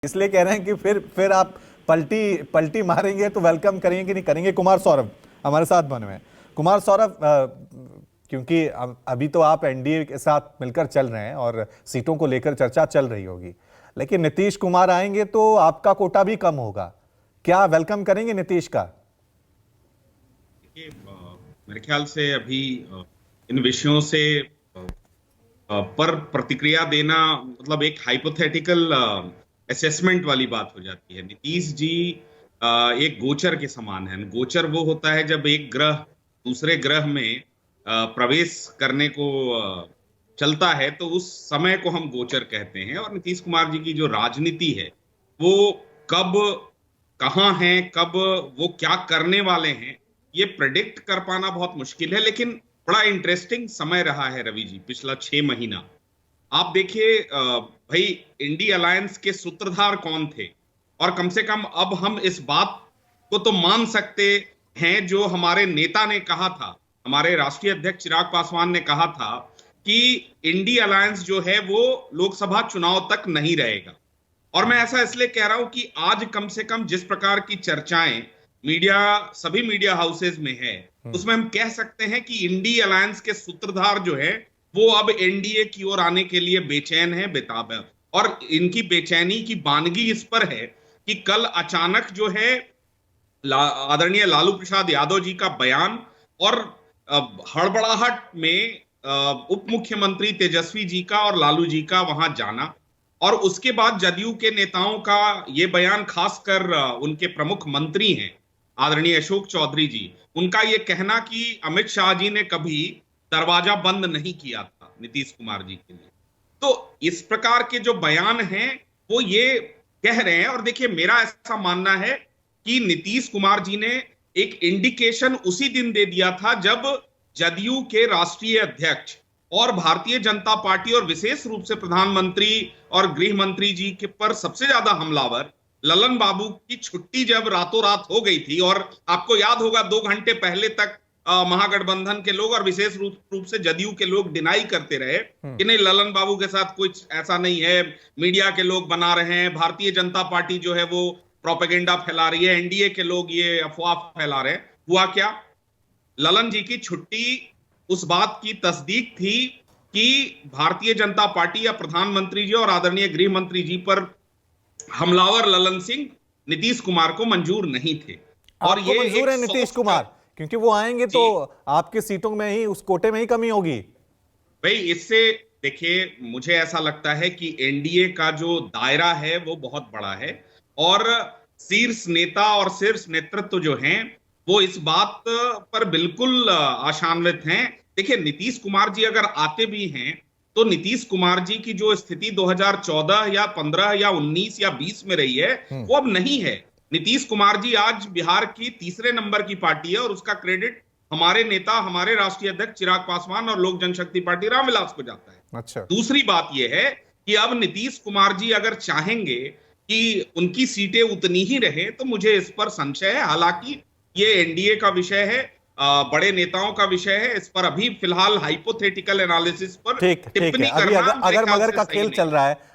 इसलिए कह रहे हैं कि फिर आप पलटी पलटी मारेंगे तो वेलकम करेंगे कि नहीं करेंगे। कुमार सौरभ हमारे साथ बने हुए हैं। कुमार सौरभ, क्योंकि अभी तो आप एनडीए के साथ मिलकर चल रहे हैं और सीटों को लेकर चर्चा चल रही होगी, लेकिन नीतीश कुमार आएंगे तो आपका कोटा भी कम होगा। क्या वेलकम करेंगे नीतीश का? देखिए, मेरे ख्याल से अभी इन विषयों से पर प्रतिक्रिया देना मतलब एक हाइपोथेटिकल असेसमेंट वाली बात हो जाती है। नीतीश जी एक गोचर के समान है। गोचर वो होता है जब एक ग्रह दूसरे ग्रह में प्रवेश करने को चलता है, तो उस समय को हम गोचर कहते हैं। और नीतीश कुमार जी की जो राजनीति है वो कब कहाँ हैं, कब वो क्या करने वाले हैं, ये प्रेडिक्ट कर पाना बहुत मुश्किल है। लेकिन बड़ा इंटरेस्टिंग समय रहा है रवि जी, पिछला 6 महीना। आप देखिए भाई, इंडी अलायंस के सूत्रधार कौन थे? और कम से कम अब हम इस बात को तो मान सकते हैं, जो हमारे नेता ने कहा था, हमारे राष्ट्रीय अध्यक्ष चिराग पासवान ने कहा था कि इंडी अलायंस जो है वो लोकसभा चुनाव तक नहीं रहेगा। और मैं ऐसा इसलिए कह रहा हूं कि आज कम से कम जिस प्रकार की चर्चाएं मीडिया, सभी मीडिया हाउसेज में है, उसमें हम कह सकते हैं कि इंडी अलायंस के सूत्रधार जो है वो अब एनडीए की ओर आने के लिए बेचैन है, बेताब है। और इनकी बेचैनी की बानगी इस पर है कि कल अचानक जो है आदरणीय लालू प्रसाद यादव जी का बयान और हड़बड़ाहट में उप मुख्यमंत्री तेजस्वी जी का और लालू जी का वहां जाना, और उसके बाद जदयू के नेताओं का ये बयान, खासकर उनके प्रमुख मंत्री हैं आदरणीय अशोक चौधरी जी, उनका ये कहना कि अमित शाह जी ने कभी दरवाजा बंद नहीं किया था नीतीश कुमार जी के लिए। तो इस प्रकार के जो बयान हैं वो ये कह रहे हैं। और देखिए, मेरा ऐसा मानना है कि नीतीश कुमार जी ने एक इंडिकेशन उसी दिन दे दिया था जब जदयू के राष्ट्रीय अध्यक्ष और भारतीय जनता पार्टी और विशेष रूप से प्रधानमंत्री और गृह मंत्री जी के पर सबसे ज्यादा हमलावर ललन बाबू की छुट्टी जब रातों रात हो गई थी। और आपको याद होगा 2 घंटे पहले तक महागठबंधन के लोग और विशेष रूप से जदयू के लोग डिनाई करते रहे कि नहीं, ललन बाबू के साथ कुछ ऐसा नहीं है, मीडिया के लोग बना रहे हैं, भारतीय जनता पार्टी जो है वो प्रोपेगेंडा फैला रही है, एनडीए के लोग ये अफवाह फैला रहे हैं। हुआ क्या? ललन जी की छुट्टी उस बात की तस्दीक थी कि भारतीय जनता पार्टी या प्रधानमंत्री जी और आदरणीय गृह मंत्री जी पर हमलावर ललन सिंह नीतीश कुमार को मंजूर नहीं थे। और आपको ये मंजूर है नीतीश कुमार? क्योंकि वो आएंगे तो आपकी सीटों में ही, उस कोटे में ही कमी होगी। भाई, इससे देखिए, मुझे ऐसा लगता है कि एनडीए का जो दायरा है वो बहुत बड़ा है और शीर्ष नेता और शीर्ष नेतृत्व जो हैं वो इस बात पर बिल्कुल आशान्वित हैं। देखिए, नीतीश कुमार जी अगर आते भी हैं तो नीतीश कुमार जी की जो स्थिति 2014 या 15 या 19 या 20 में रही है वो अब नहीं है। नीतीश कुमार जी आज बिहार की तीसरे नंबर की पार्टी है और उसका क्रेडिट हमारे नेता, हमारे राष्ट्रीय अध्यक्ष चिराग पासवान और लोक जनशक्ति पार्टी रामविलास को जाता है। अच्छा, दूसरी बात यह है कि अब नीतीश कुमार जी अगर चाहेंगे कि उनकी सीटें उतनी ही रहे तो मुझे इस पर संशय है। हालांकि ये एनडीए का विषय है, बड़े नेताओं का विषय है, इस पर अभी फिलहाल हाइपोथेटिकल एनालिसिस पर ठीक है। टिप्पणी अभी करना अगर मगर का खेल चल रहा है।